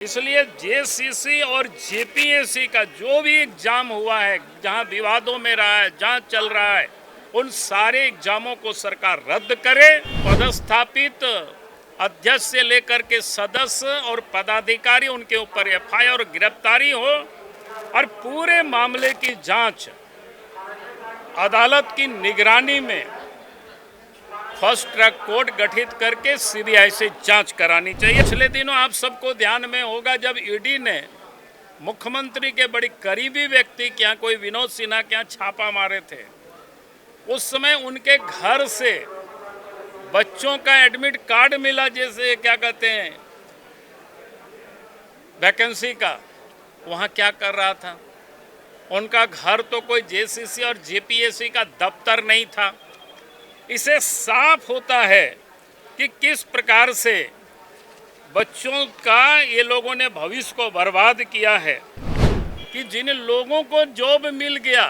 इसलिए जेसीसी और जेपीएससी का जो भी एग्जाम हुआ है, जहां विवादों में रहा है, जहां चल रहा है, उन सारे एग्जामों को सरकार रद्द करे। पदस्थापित अध्यक्ष से लेकर के सदस्य और पदाधिकारी, उनके ऊपर एफआईआर और गिरफ्तारी हो और पूरे मामले की जांच अदालत की निगरानी में फर्स्ट ट्रैक कोर्ट गठित करके सीबीआई से जांच करानी चाहिए। पिछले दिनों आप सबको ध्यान में होगा जब ईडी ने मुख्यमंत्री के बड़े करीबी व्यक्ति के यहाँ, कोई विनोद सिन्हा के यहाँ छापा मारे थे, उस समय उनके घर से बच्चों का एडमिट कार्ड मिला, जैसे क्या कहते हैं वैकेंसी का, वहाँ क्या कर रहा था। उनका घर तो कोई जेसीसी और जेपीएससी का दफ्तर नहीं था। इसे साफ होता है कि किस प्रकार से बच्चों का ये लोगों ने भविष्य को बर्बाद किया है कि जिन लोगों को जॉब मिल गया,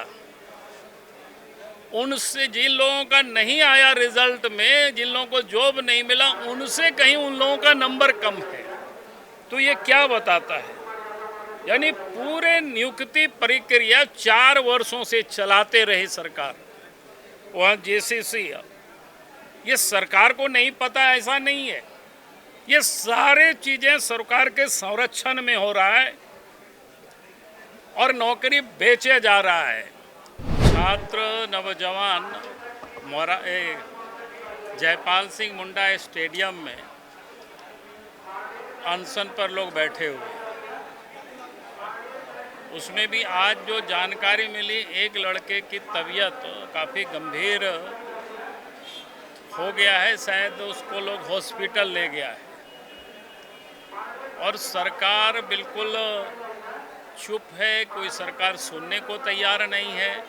उनसे जिन लोगों का नहीं आया रिजल्ट में, जिन लोगों को जॉब नहीं मिला, उनसे कहीं उन लोगों का नंबर कम है। तो ये क्या बताता है? यानी पूरे नियुक्ति प्रक्रिया 4 वर्षों से चलाते रहे सरकार। वहाँ जेसीसी, ये सरकार को नहीं पता, ऐसा नहीं है। ये सारे चीज़ें सरकार के संरक्षण में हो रहा है और नौकरी बेचे जा रहा है। छात्र नौजवान जयपाल सिंह मुंडा स्टेडियम में अनशन पर लोग बैठे हुए, उसमें भी आज जो जानकारी मिली, एक लड़के की तबीयत काफ़ी गंभीर हो गया है, शायद उसको लोग हॉस्पिटल ले गया है और सरकार बिल्कुल चुप है। कोई सरकार सुनने को तैयार नहीं है,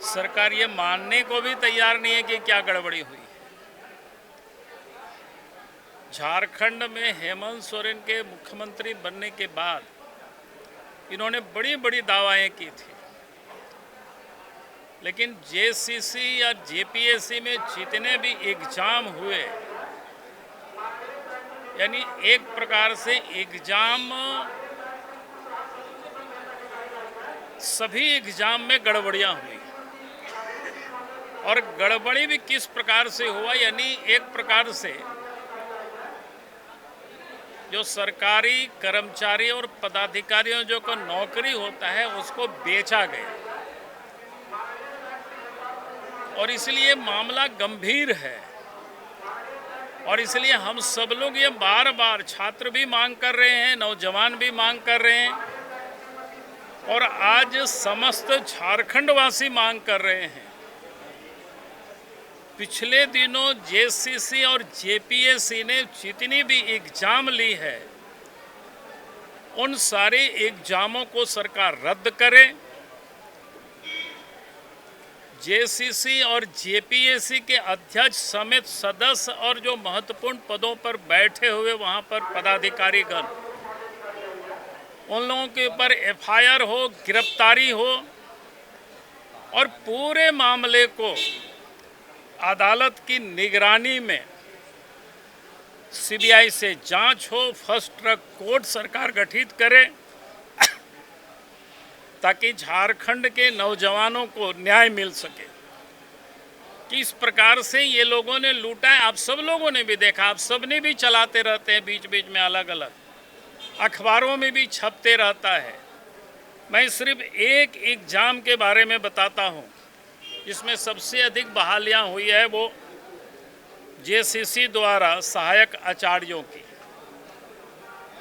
सरकार ये मानने को भी तैयार नहीं है कि क्या गड़बड़ी हुई है। झारखंड में हेमंत सोरेन के मुख्यमंत्री बनने के बाद इन्होंने बड़ी बड़ी दावाएं की थी, लेकिन जेसीसी या जेपीएससी में जितने भी एग्जाम हुए, यानी एक प्रकार से एग्जाम, सभी एग्जाम में गड़बड़ियां हुई। और गड़बड़ी भी किस प्रकार से हुआ, यानी एक प्रकार से जो सरकारी कर्मचारी और पदाधिकारियों जो को नौकरी होता है उसको बेचा गया, और इसलिए मामला गंभीर है। और इसलिए हम सब लोग ये बार बार, छात्र भी मांग कर रहे हैं, नौजवान भी मांग कर रहे हैं, और आज समस्त झारखंडवासी मांग कर रहे हैं। पिछले दिनों जेसीसी और जेपीएससी ने जितनी भी एग्जाम ली है, उन सारे एग्जामों को सरकार रद्द करे। जेसीसी और जेपीएससी के अध्यक्ष समेत सदस्य और जो महत्वपूर्ण पदों पर बैठे हुए वहां पर पदाधिकारीगण, उन लोगों के ऊपर एफआईआर हो, गिरफ्तारी हो और पूरे मामले को अदालत की निगरानी में सीबीआई से जांच हो, फर्स्ट ट्रैक कोर्ट सरकार गठित करे ताकि झारखंड के नौजवानों को न्याय मिल सके। किस प्रकार से ये लोगों ने लूटा है, आप सब लोगों ने भी देखा, आप सब ने भी चलाते रहते हैं, बीच बीच में अलग अलग अखबारों में भी छपते रहता है। मैं सिर्फ एक एग्जाम के बारे में बताता हूँ जिसमें सबसे अधिक बहालियाँ हुई है, वो जेसीसी द्वारा सहायक आचार्यों की।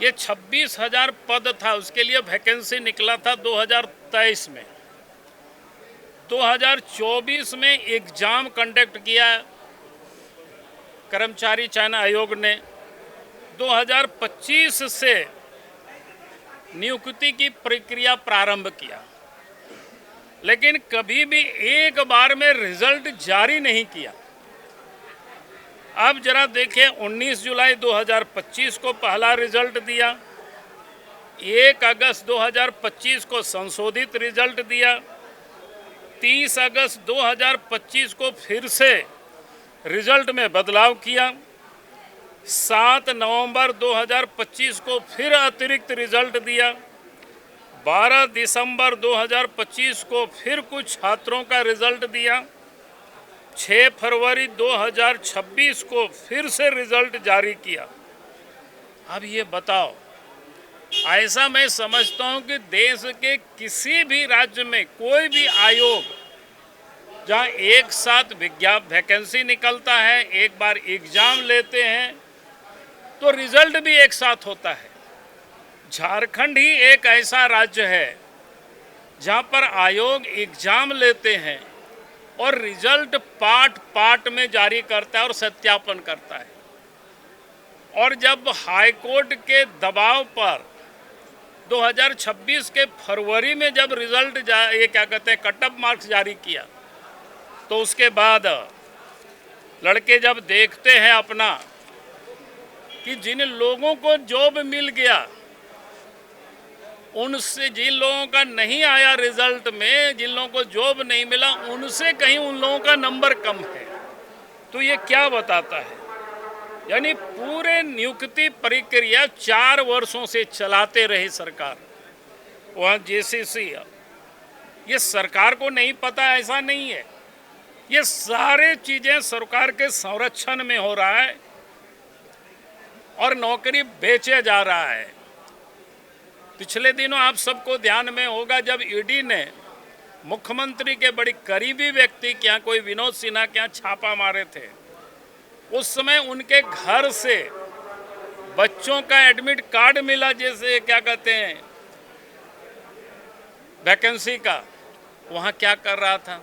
ये 26,000 पद था, उसके लिए वैकेंसी निकला था 2023 में। 2024 में एग्जाम कंडक्ट किया कर्मचारी चयन आयोग ने। 2025 से नियुक्ति की प्रक्रिया प्रारंभ किया, लेकिन कभी भी एक बार में रिजल्ट जारी नहीं किया। अब जरा देखिए, 19 जुलाई 2025 को पहला रिजल्ट दिया, 1 अगस्त 2025 को संशोधित रिजल्ट दिया, 30 अगस्त 2025 को फिर से रिजल्ट में बदलाव किया, 7 नवंबर 2025 को फिर अतिरिक्त रिजल्ट दिया। 12 दिसंबर 2025 को फिर कुछ छात्रों का रिजल्ट दिया। 6 फरवरी 2026 को फिर से रिजल्ट जारी किया। अब ये बताओ, ऐसा मैं समझता हूँ कि देश के किसी भी राज्य में कोई भी आयोग जहाँ एक साथ वैकेंसी निकलता है, एक बार एग्जाम लेते हैं तो रिजल्ट भी एक साथ होता है। झारखंड ही एक ऐसा राज्य है जहाँ पर आयोग एग्जाम लेते हैं और रिजल्ट पार्ट पार्ट में जारी करता है और सत्यापन करता है। और जब हाईकोर्ट के दबाव पर 2026 के फरवरी में जब रिजल्ट ये क्या कहते हैं कट ऑफ मार्क्स जारी किया, तो उसके बाद लड़के जब देखते हैं अपना कि जिन लोगों को जॉब मिल गया उनसे, जिन लोगों का नहीं आया रिजल्ट में, जिन लोगों को जॉब नहीं मिला, उनसे कहीं उन लोगों का नंबर कम है। तो ये क्या बताता है? यानी पूरे नियुक्ति प्रक्रिया 4 वर्षों से चलाते रहे सरकार। वहाँ जेसीसी, ये सरकार को नहीं पता ऐसा नहीं है, ये सारे चीज़ें सरकार के संरक्षण में हो रहा है और नौकरी बेचे जा रहा है। पिछले दिनों आप सबको ध्यान में होगा जब ईडी ने मुख्यमंत्री के बड़ी करीबी व्यक्ति के यहाँ, कोई विनोद सिन्हा के यहाँ छापा मारे थे, उस समय उनके घर से बच्चों का एडमिट कार्ड मिला, जैसे क्या कहते हैं वैकेंसी का। वहाँ क्या कर रहा था?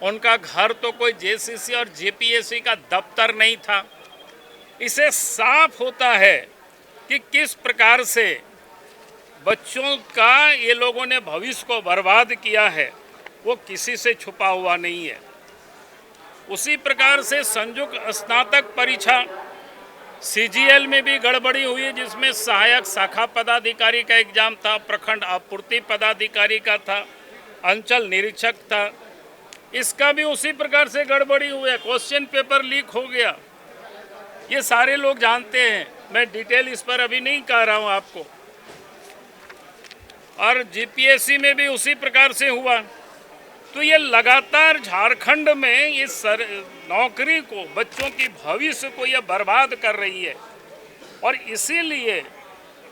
उनका घर तो कोई जेसीसी और जेपीएससी का दफ्तर नहीं था। इसे साफ होता है कि किस प्रकार से बच्चों का ये लोगों ने भविष्य को बर्बाद किया है, वो किसी से छुपा हुआ नहीं है। उसी प्रकार से संयुक्त स्नातक परीक्षा सीजीएल में भी गड़बड़ी हुई, जिसमें सहायक शाखा पदाधिकारी का एग्जाम था, प्रखंड आपूर्ति पदाधिकारी का था, अंचल निरीक्षक था। इसका भी उसी प्रकार से गड़बड़ी हुई है, क्वेश्चन पेपर लीक हो गया। ये सारे लोग जानते हैं, मैं डिटेल इस पर अभी नहीं कह रहा हूँ आपको। और जीपीएससी में भी उसी प्रकार से हुआ। तो ये लगातार झारखंड में ये नौकरी को, बच्चों की भविष्य को ये बर्बाद कर रही है। और इसीलिए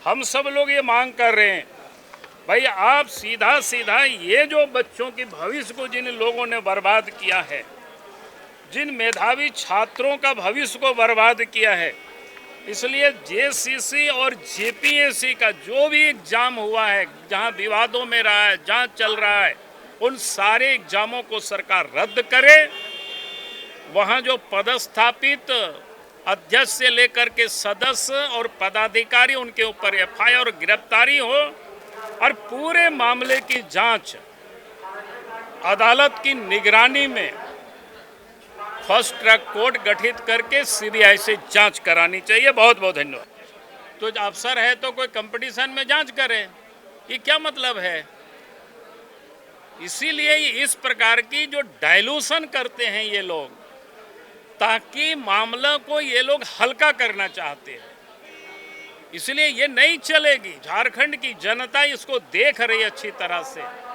हम सब लोग ये मांग कर रहे हैं, भाई आप सीधा सीधा ये जो बच्चों की भविष्य को जिन लोगों ने बर्बाद किया है, जिन मेधावी छात्रों का भविष्य को बर्बाद किया है, इसलिए जेसीसी और जेपीएससी का जो भी एग्ज़ाम हुआ है, जहां विवादों में रहा है, जहां चल रहा है, उन सारे एग्ज़ामों को सरकार रद्द करे। वहां जो पदस्थापित अध्यक्ष से लेकर के सदस्य और पदाधिकारी, उनके ऊपर एफआईआर और गिरफ्तारी हो और पूरे मामले की जांच अदालत की निगरानी में फर्स्ट ट्रैक कोर्ट गठित करके सीबीआई से जांच करानी चाहिए। बहुत बहुत धन्यवाद। तो अफसर है तो कोई कंपटीशन में जांच करे, ये क्या मतलब है? इसीलिए इस प्रकार की जो डाइल्यूशन करते हैं ये लोग, ताकि मामला को ये लोग हल्का करना चाहते हैं, इसलिए ये नहीं चलेगी। झारखंड की जनता इसको देख रही है अच्छी तरह से।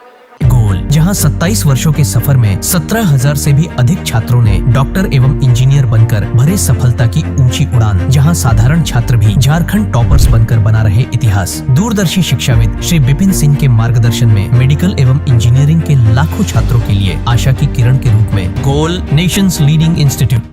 जहां 27 वर्षों के सफर में 17,000 से भी अधिक छात्रों ने डॉक्टर एवं इंजीनियर बनकर भरे सफलता की ऊंची उड़ान। जहां साधारण छात्र भी झारखंड टॉपर्स बनकर बना रहे इतिहास। दूरदर्शी शिक्षाविद श्री विपिन सिंह के मार्गदर्शन में मेडिकल एवं इंजीनियरिंग के लाखों छात्रों के लिए आशा की किरण के रूप में goal, nation's leading institute.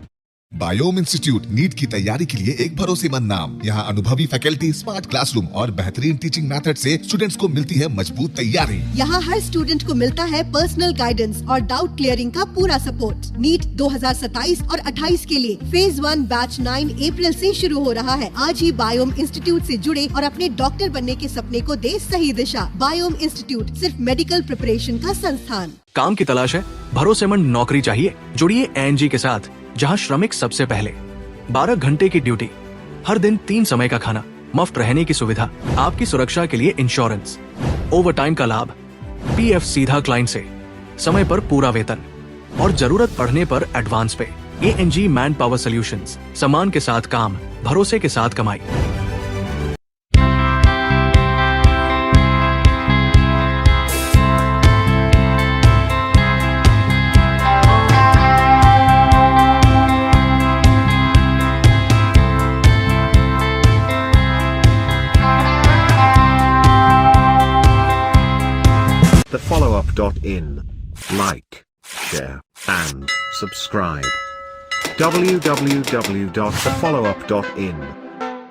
Biome institute NEET की तैयारी के लिए एक भरोसेमंद नाम। यहाँ अनुभवी फैकल्टी, स्मार्ट क्लासरूम और बेहतरीन टीचिंग मेथड से स्टूडेंट्स को मिलती है मजबूत तैयारी। यहाँ हर स्टूडेंट को मिलता है पर्सनल गाइडेंस और डाउट क्लियरिंग का पूरा सपोर्ट। नीट 2027 और 28 के लिए फेज 1 बैच 9 अप्रैल से शुरू हो रहा है। आज ही बायोम इंस्टीट्यूट से जुड़े और अपने डॉक्टर बनने के सपने को दे सही दिशा। बायोम इंस्टीट्यूट सिर्फ मेडिकल प्रिपरेशन का संस्थान। काम की तलाश है, भरोसेमंद नौकरी चाहिए? जुड़िए एएनजी के साथ, जहां श्रमिक सबसे पहले। 12 घंटे की ड्यूटी, हर दिन 3 समय का खाना, मुफ्त रहने की सुविधा, आपकी सुरक्षा के लिए इंश्योरेंस, ओवरटाइम का लाभ, पीएफ सीधा क्लाइंट से, समय पर पूरा वेतन और जरूरत पड़ने पर एडवांस पे। एएनजी मैन पावर सॉल्यूशंस, सम्मान के साथ काम, भरोसे के साथ कमाई। thefollowup.in. Like, share, and subscribe. www.thefollowup.in